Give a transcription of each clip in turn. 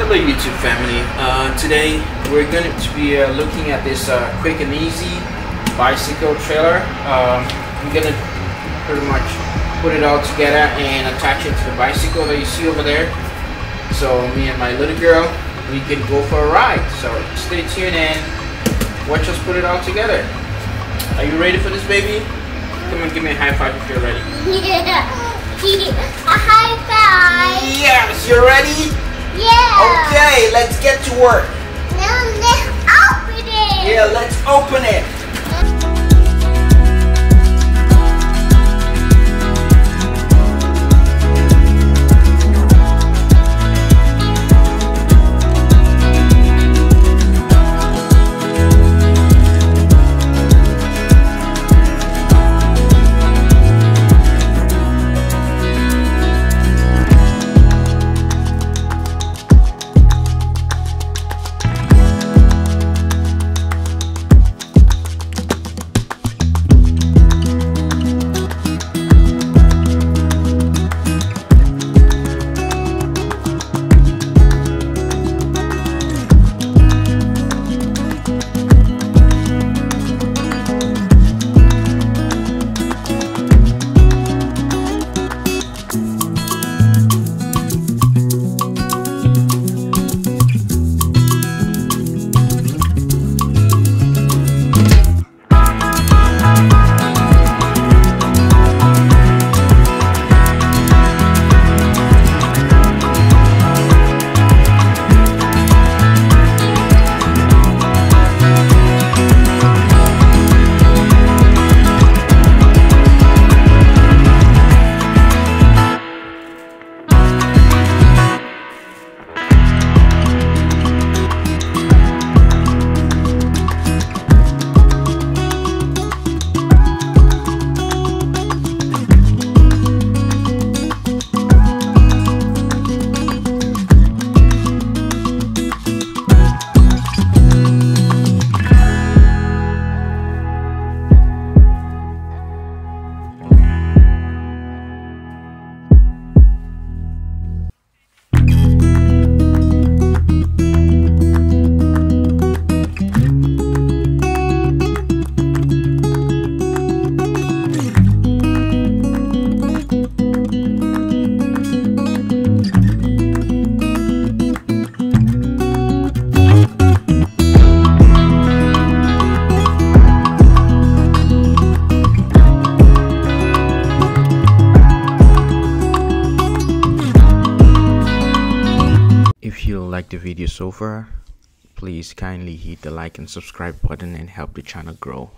Hello YouTube family. Today we're going to be looking at this quick and easy bicycle trailer. I'm going to pretty much put it all together and attach it to the bicycle that you see over there. So me and my little girl, we can go for a ride. So stay tuned and watch us put it all together. Are you ready for this, baby? Come on, give me a high five if you're ready. Yeah. A high five. Yes, you're ready? Yeah. Okay, let's get to work. Now let's open it. Yeah, let's open it. If you like the video so far, please kindly hit the like and subscribe button and help the channel grow.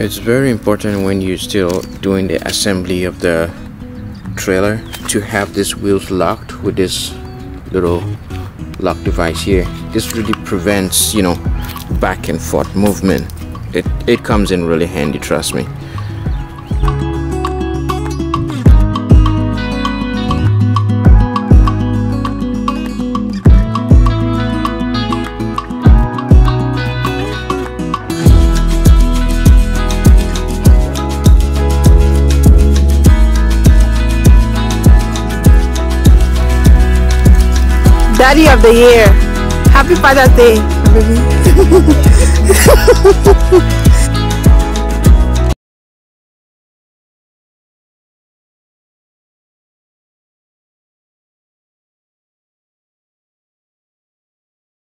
It's very important when you're still doing the assembly of the trailer to have these wheels locked with this little lock device here. This really prevents, you know, back and forth movement. It comes in really handy, trust me. Daddy of the year. Happy Father's Day, baby.